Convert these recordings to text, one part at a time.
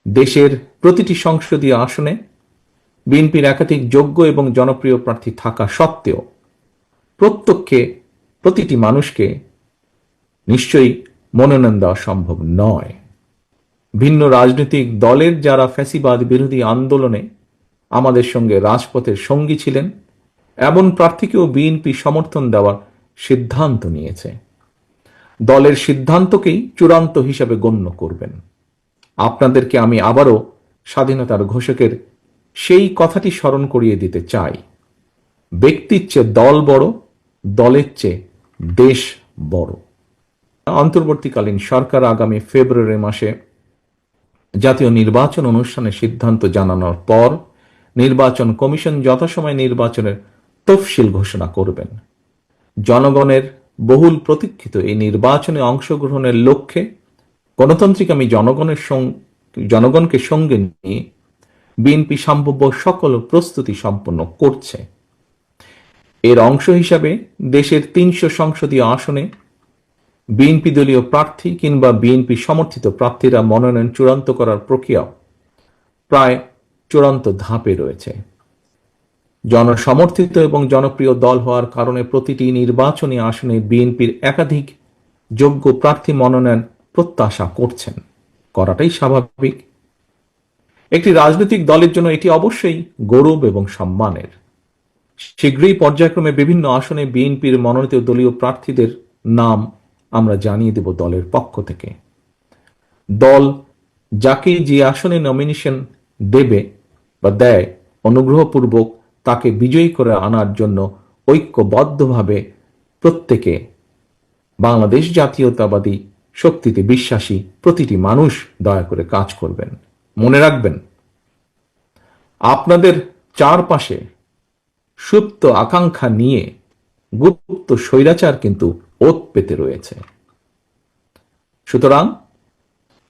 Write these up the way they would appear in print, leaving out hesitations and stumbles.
দেশের প্রতিটি সংসদীয় আসনে বিএনপির একাধিক যোগ্য এবং জনপ্রিয় প্রার্থী থাকা সত্ত্বেও প্রত্যক্ষে প্রতিটি মানুষকে নিশ্চয়ই মনোনয়ন দেওয়া সম্ভব নয়। ভিন্ন রাজনৈতিক দলের যারা ফ্যাসিবাদ বিরোধী আন্দোলনে আমাদের সঙ্গে রাজপথের সঙ্গী ছিলেন, এমন প্রার্থীকেও বিএনপি সমর্থন দেওয়ার সিদ্ধান্ত নিয়েছে। দলের সিদ্ধান্তকেই চূড়ান্ত হিসাবে গণ্য করবেন। আপনাদেরকে আমি আবারও স্বাধীনতার ঘোষকের সেই কথাটি স্মরণ করিয়ে দিতে চাই, ব্যক্তির চেয়ে দল বড়, দলের চেয়ে দেশ বড়। অন্তর্বর্তীকালীন সরকার আগামী ফেব্রুয়ারি মাসে জাতীয় নির্বাচন অনুষ্ঠানের সিদ্ধান্ত জানানোর পর নির্বাচন কমিশন যথাসময়ে নির্বাচনের তফসিল ঘোষণা করবেন। জনগণের বহুল প্রতীক্ষিত এই নির্বাচনে অংশগ্রহণের লক্ষ্যে গণতান্ত্রিক আমি জনগণকে সঙ্গে নিয়ে বিএনপি সম্ভাব্য সকল প্রস্তুতি সম্পন্ন করছে। এর অংশ হিসাবে দেশের ৩০০ সংসদীয় আসনে বিএনপি দলীয় প্রার্থী কিংবা বিএনপি সমর্থিত প্রার্থীরা মনোনয়ন চূড়ান্ত করার প্রক্রিয়া প্রায় চূড়ান্ত ধাপে রয়েছে। জনসমর্থিত এবং জনপ্রিয় দল হওয়ার কারণে প্রতিটি নির্বাচনী আসনে বিএনপির একাধিক যোগ্য প্রার্থী মনোনয়ন প্রত্যাশা করছেন, করাটাই স্বাভাবিক। একটি রাজনৈতিক দলের জন্য এটি অবশ্যই গৌরব এবং সম্মানের। শীঘ্রই পর্যায়ক্রমে বিভিন্ন আসনে বিএনপির মনোনীত দলীয় প্রার্থীদের নাম আমরা জানিয়ে দেব দলের পক্ষ থেকে। দল যাকে যে আসনে নমিনেশন দেবে বা দেয়, অনুগ্রহপূর্বক তাকে বিজয়ী করে আনার জন্য ঐক্যবদ্ধভাবে প্রত্যেকে বাংলাদেশ জাতীয়তাবাদী শক্তিতে বিশ্বাসী প্রতিটি মানুষ দয়া করে কাজ করবেন। মনে রাখবেন, আপনাদের চারপাশে সুপ্ত আকাঙ্ক্ষা নিয়ে গুপ্ত স্বৈরাচার কিন্তু ওত পেতে রয়েছে। সুতরাং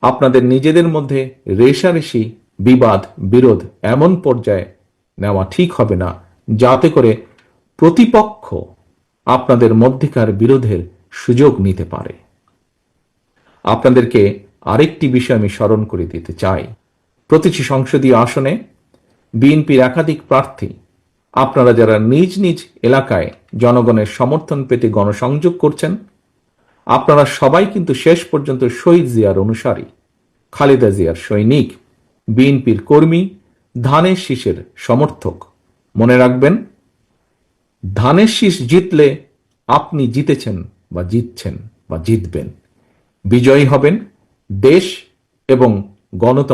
আপনাদের নিজেদের মধ্যে রেষারেষি, বিবাদ, বিরোধ এমন পর্যায়ে নেওয়া ঠিক হবে না যাতে করে প্রতিপক্ষ আপনাদের মধ্যেকার বিরোধের সুযোগ নিতে পারে। আপনাদেরকে আরেকটি বিষয় আমি স্মরণ করে দিতে চাই, প্রতিটি সংসদীয় আসনে বিএনপির একাধিক প্রার্থী আপনারা যারা নিজ নিজ এলাকায় জনগণের সমর্থন পেতে গণসংযোগ করছেন, আপনারা সবাই কিন্তু শেষ পর্যন্ত শহীদ জিয়ার অনুসারী, খালেদা জিয়ার সৈনিক, বিএনপির কর্মী, ধানের শীষের সমর্থক। মনে রাখবেন, ধানের শীষ জিতলে আপনি জিতেছেন বা জিতছেন বা জিতবেন, বিজয়ী হবেন দেশ এবং গণতন্ত্র